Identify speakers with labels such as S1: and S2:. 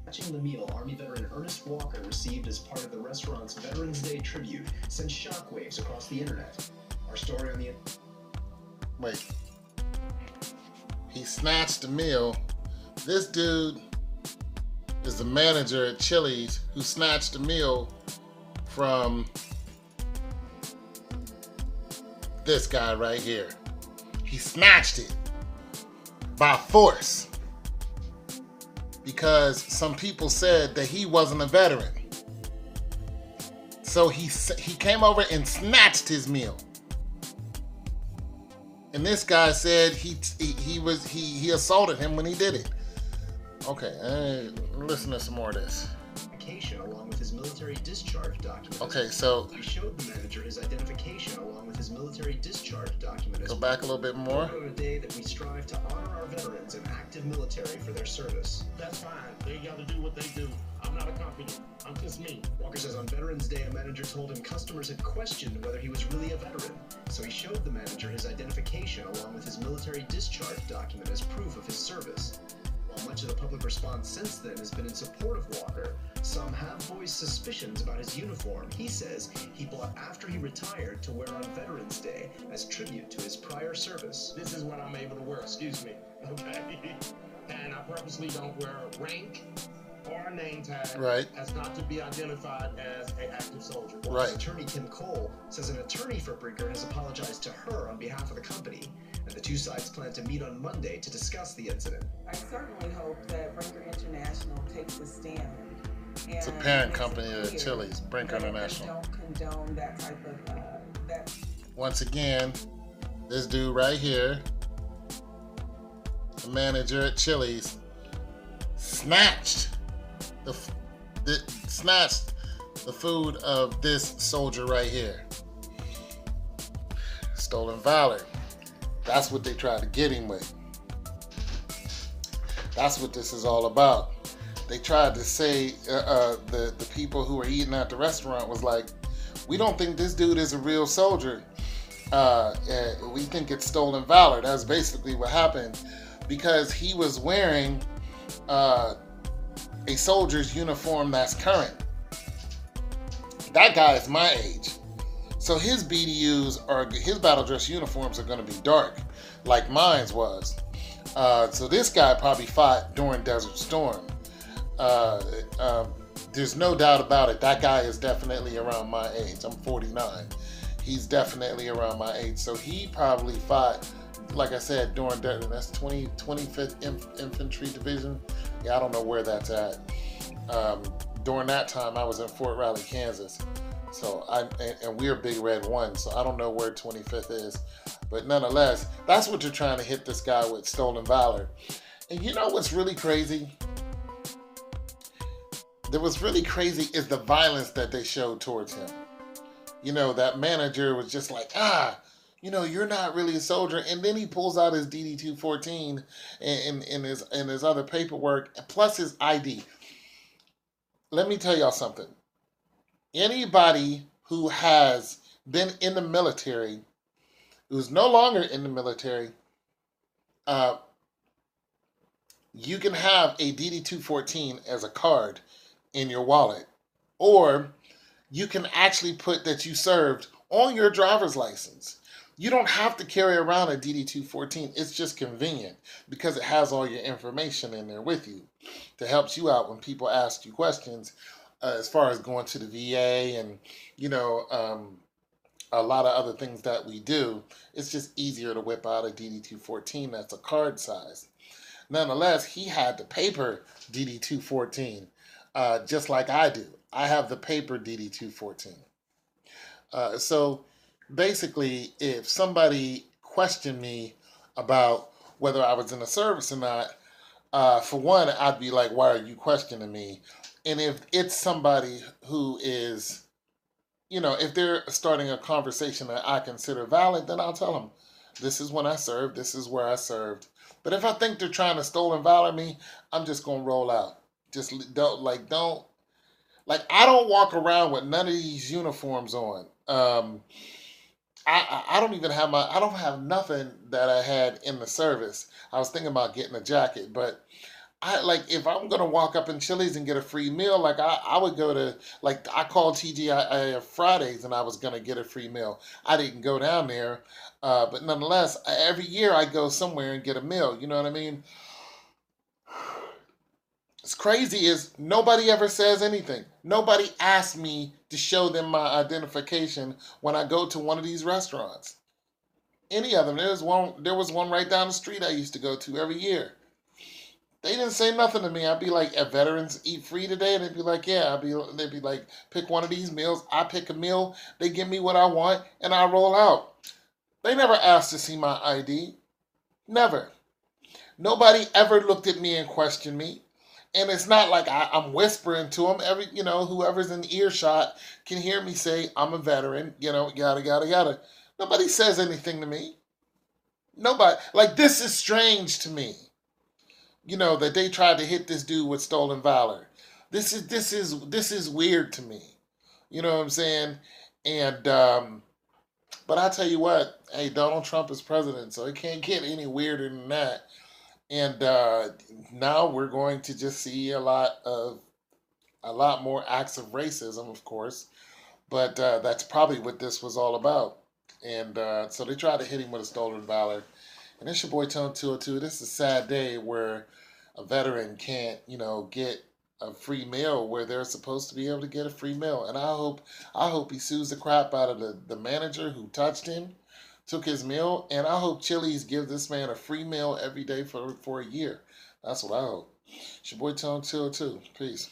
S1: Matching the meal Army veteran Ernest Walker received as part of the restaurant's Veterans Day tribute sent shockwaves across the internet. Our story on the...
S2: Wait. He snatched a meal. This dude is the manager at Chili's who snatched a meal from this guy right here. He snatched it by force because some people said that he wasn't a veteran. So he came over and snatched his meal. And this guy said he assaulted him when he did it. Okay, listen to some more of this.
S1: Along with his military discharge document.
S2: Okay, so
S1: we showed the manager his identification along with his military discharge document.
S2: Go back a little bit more.
S1: On a day that we strive to honor our veterans and active military for their service.
S3: That's fine. They got to do what they do. I'm not a company. I'm just me.
S1: Walker says on Veterans Day, a manager told him customers had questioned whether he was really a veteran. So he showed the manager his identification along with his military discharge document as proof of his service. While much of the public response since then has been in support of Walker, some have voiced suspicions about his uniform he says he bought after he retired to wear on Veterans Day as tribute to his prior service.
S3: This is what I'm able to wear, excuse me, okay? And I purposely don't wear a rank or a name tag as not to be identified as an active soldier.
S1: Walker's attorney Kim Cole says an attorney for Brinker has apologized to her on behalf of the company, and the two sides plan to meet on Monday to discuss the incident.
S4: I certainly hope that Brinker International takes a stand.
S2: It's a parent company of Chili's, Brinker International.
S4: Don't condone that type of that.
S2: Once again, this dude right here, the manager at Chili's, snatched the food of this soldier right here. Stolen valor. That's what they tried to get him with. That's what this is all about. They tried to say, the people who were eating at the restaurant was like, we don't think this dude is a real soldier. We think it's stolen valor. That's basically what happened, because he was wearing a soldier's uniform that's current. That guy is my age. So his BDUs his battle dress uniforms are going to be dark, like mine's was. So this guy probably fought during Desert Storm. There's no doubt about it. That guy is definitely around my age. I'm 49. He's definitely around my age. So he probably fought, like I said, during that's 25th Infantry Division. Yeah, I don't know where that's at. During that time, I was in Fort Riley, Kansas. So and we're Big Red 1, so I don't know where 25th is. But nonetheless, that's what you're trying to hit this guy with, stolen valor. And you know what's really crazy? What's really crazy is the violence that they showed towards him. You know, that manager was just like, you're not really a soldier. And then he pulls out his DD-214 and his other paperwork, plus his ID. Let me tell y'all something. Anybody who has been in the military, who's no longer in the military, you can have a DD-214 as a card in your wallet, or you can actually put that you served on your driver's license. You don't have to carry around a DD-214. It's just convenient because it has all your information in there with you to help you out when people ask you questions as far as going to the VA and, a lot of other things that we do. It's just easier to whip out a DD-214 that's a card size. Nonetheless, he had the paper DD-214, just like I do. I have the paper DD-214. So basically, if somebody questioned me about whether I was in the service or not, for one, I'd be like, why are you questioning me? And if it's somebody who is, if they're starting a conversation that I consider valid, then I'll tell them, this is when I served, this is where I served. But if I think they're trying to stolen valor me, I'm just going to roll out. Just don't, I don't walk around with none of these uniforms on. I don't even have I don't have nothing that I had in the service. I was thinking about getting a jacket, but if I'm gonna walk up in Chili's and get a free meal, like I would go to, like, I called TGI Fridays and I was gonna get a free meal. I didn't go down there, but nonetheless, every year I go somewhere and get a meal. You know what I mean? What's crazy is nobody ever says anything. Nobody asks me to show them my identification when I go to one of these restaurants. Any of them. There was one right down the street I used to go to every year. They didn't say nothing to me. I'd be like, veterans eat free today? And they'd be like, yeah. They'd be like, pick one of these meals. I pick a meal. They give me what I want, and I roll out. They never asked to see my ID. Never. Nobody ever looked at me and questioned me. And it's not like I'm whispering to them. Whoever's in earshot can hear me say, I'm a veteran, yada, yada, yada. Nobody says anything to me. Nobody. Like, this is strange to me. That they tried to hit this dude with stolen valor. This is weird to me. You know what I'm saying? And but I tell you what, hey, Donald Trump is president, so it can't get any weirder than that. And now we're going to just see a lot more acts of racism, of course. But that's probably what this was all about. And so they tried to hit him with a stolen valor. And it's your boy Tone 202. This is a sad day where a veteran can't, get a free meal where they're supposed to be able to get a free meal. And I hope he sues the crap out of the manager who touched him, took his meal, and I hope Chili's gives this man a free meal every day for a year. That's what I hope. It's your boy Tone 202. Peace.